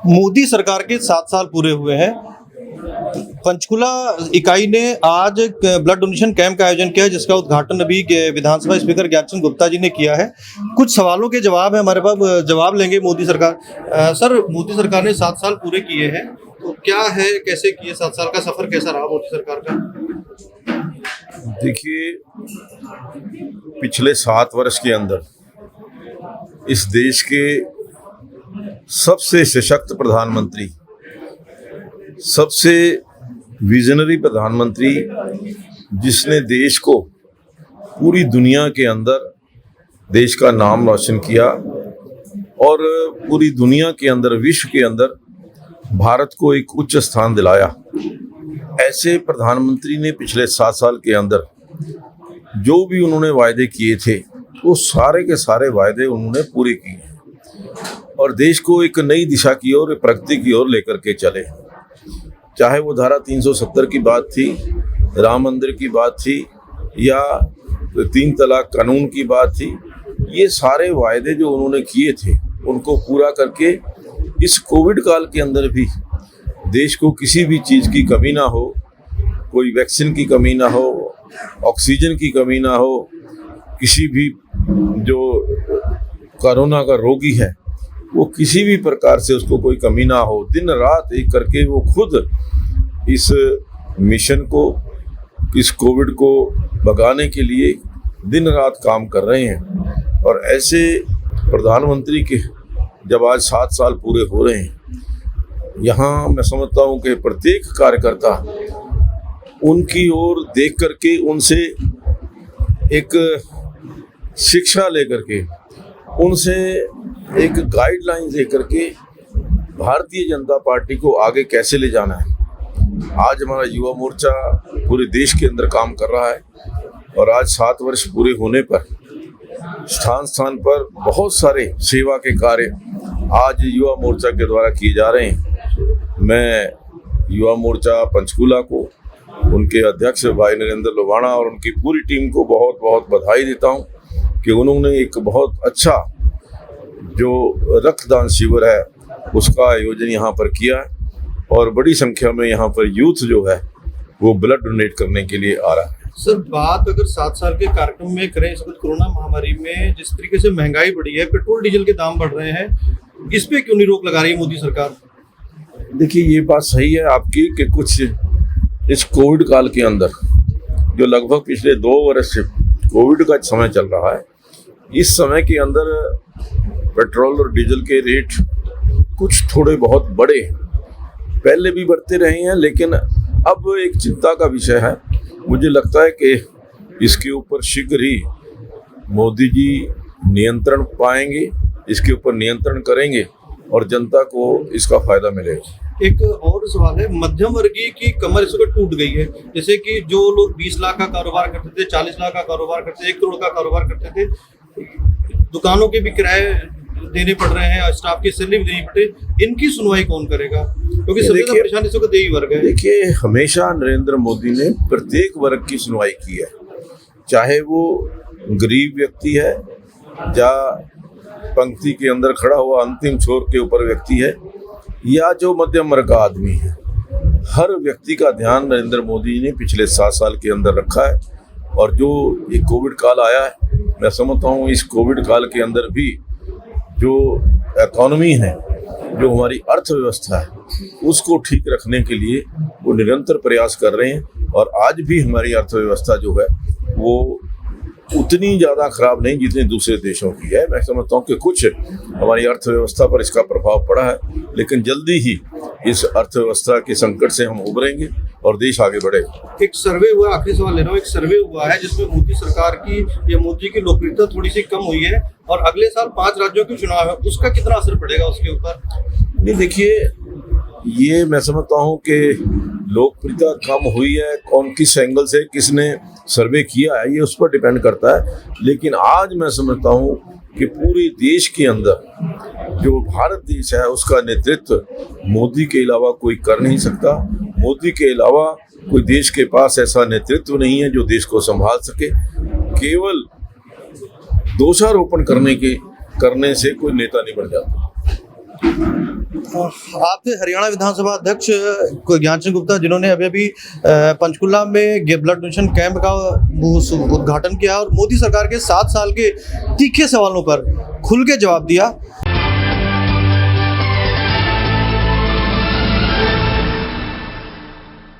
मोदी सरकार के 7 साल पूरे हुए हैं। पंचकुला इकाई ने आज ब्लड डोनेशन कैंप का आयोजन किया है, जिसका उद्घाटन अभी विधानसभा स्पीकर ज्ञानचंद गुप्ता जी ने किया है। कुछ सवालों के जवाब है हमारे पास, जवाब लेंगे मोदी सरकार। सर, मोदी सरकार ने 7 साल पूरे किए हैं, तो क्या है, कैसे किए, 7 साल का सफर कैसा रहा मोदी सरकार का? देखिए, पिछले 7 वर्ष के अंदर इस देश के सबसे सशक्त प्रधानमंत्री, सबसे विजनरी प्रधानमंत्री, जिसने देश को पूरी दुनिया के अंदर देश का नाम रोशन किया और पूरी दुनिया के अंदर, विश्व के अंदर भारत को एक उच्च स्थान दिलाया, ऐसे प्रधानमंत्री ने पिछले 7 साल के अंदर जो भी उन्होंने वायदे किए थे वो सारे के सारे वायदे उन्होंने पूरे किए और देश को एक नई दिशा की ओर, प्रगति की ओर लेकर के चले। चाहे वो धारा 370 की बात थी, राम मंदिर की बात थी या 3 तलाक कानून की बात थी, ये सारे वायदे जो उन्होंने किए थे उनको पूरा करके इस कोविड काल के अंदर भी देश को किसी भी चीज़ की कमी ना हो, कोई वैक्सीन की कमी ना हो, ऑक्सीजन की कमी ना हो, किसी भी जो कोरोना का रोगी है वो किसी भी प्रकार से उसको कोई कमी ना हो। दिन रात एक करके वो खुद इस मिशन को, इस कोविड को भगाने के लिए दिन रात काम कर रहे हैं। और ऐसे प्रधानमंत्री के जब आज 7 साल पूरे हो रहे हैं, यहाँ मैं समझता हूँ कि प्रत्येक कार्यकर्ता उनकी ओर देख करके, उनसे एक शिक्षा लेकर के, उनसे एक गाइडलाइन लेकर के भारतीय जनता पार्टी को आगे कैसे ले जाना है। आज हमारा युवा मोर्चा पूरे देश के अंदर काम कर रहा है और आज 7 वर्ष पूरे होने पर स्थान स्थान पर बहुत सारे सेवा के कार्य आज युवा मोर्चा के द्वारा किए जा रहे हैं। मैं युवा मोर्चा पंचकुला को, उनके अध्यक्ष भाई नरेंद्र लोवाणा और उनकी पूरी टीम को बहुत बहुत बधाई देता हूं कि उन्होंने एक बहुत अच्छा जो रक्तदान शिविर है उसका आयोजन यहाँ पर किया है और बड़ी संख्या में यहाँ पर यूथ जो है वो ब्लड डोनेट करने के लिए आ रहा है। सर, बात अगर 7 साल के कार्यक्रम में करें, इस वक्त कोरोना महामारी में जिस तरीके से महंगाई बढ़ी है, पेट्रोल डीजल के दाम बढ़ रहे हैं, इस पे क्यों नहीं रोक लगा रही है मोदी सरकार? देखिए, ये बात सही है आपकी कि कुछ इस कोविड काल के अंदर जो लगभग पिछले 2 वर्ष से कोविड का समय चल रहा है, इस समय के अंदर पेट्रोल और डीजल के रेट कुछ थोड़े बहुत बढ़े, पहले भी बढ़ते रहे हैं, लेकिन अब एक चिंता का विषय है। मुझे लगता है कि इसके ऊपर शीघ्र ही मोदी जी नियंत्रण पाएंगे, इसके ऊपर नियंत्रण करेंगे और जनता को इसका फायदा मिलेगा। एक और सवाल है, मध्यम वर्गीय की कमर इस वक्त टूट गई है। जैसे कि जो लोग 20 लाख का कारोबार करते थे, 40 लाख का कारोबार करते थे, 1 करोड़ का कारोबार करते थे, दुकानों के भी किराए देने पड़ रहे हैं, स्टाफ की सैलरी भी देनी पड़े, इनकी सुनवाई कौन करेगा? क्योंकि सबसे ज्यादा परेशानी इस वक्त यही वर्ग है। देखिए, हमेशा नरेंद्र मोदी ने प्रत्येक वर्ग की सुनवाई की है, चाहे वो गरीब व्यक्ति है या पंक्ति के अंदर खड़ा हुआ अंतिम छोर के ऊपर व्यक्ति है या जो मध्यम वर्ग का आदमी है। हर व्यक्ति का ध्यान नरेंद्र मोदी ने पिछले 7 साल के अंदर रखा है। और जो ये कोविड काल आया है, मैं समझता हूँ इस कोविड काल के अंदर भी जो इकोनॉमी है, जो हमारी अर्थव्यवस्था है, उसको ठीक रखने के लिए वो निरंतर प्रयास कर रहे हैं। और आज भी हमारी अर्थव्यवस्था जो है वो उतनी ज़्यादा खराब नहीं जितनी दूसरे देशों की है। मैं समझता हूँ कि कुछ हमारी अर्थव्यवस्था पर इसका प्रभाव पड़ा है, लेकिन जल्दी ही इस अर्थव्यवस्था के संकट से हम उभरेंगे और देश आगे बढ़ेगा। एक सर्वे हुआ, आखिरी सवाल ले रहा हूँ, एक सर्वे हुआ है जिसमें मोदी सरकार की या मोदी की लोकप्रियता थोड़ी सी कम हुई है और अगले साल 5 राज्यों के चुनाव है, उसका कितना असर पड़ेगा उसके ऊपर? नहीं, देखिए, ये मैं समझता हूँ कि लोकप्रियता कम हुई है, कौन किस एंगल से किसने सर्वे किया है, ये उस पर डिपेंड करता है। लेकिन आज मैं समझता हूँ कि पूरे देश के अंदर जो भारत देश है उसका नेतृत्व मोदी के अलावा कोई कर नहीं सकता। मोदी के अलावा कोई देश के पास ऐसा नेतृत्व नहीं है जो देश को संभाल सके। केवल दोषारोपण करने से कोई नेता नहीं बन जाता। आप थे हरियाणा विधानसभा अध्यक्ष ज्ञान सिंह गुप्ता, जिन्होंने अभी पंचकुला में ब्लड डोनेशन कैंप का उद्घाटन किया और मोदी सरकार के 7 साल के तीखे सवालों पर खुल के जवाब दिया।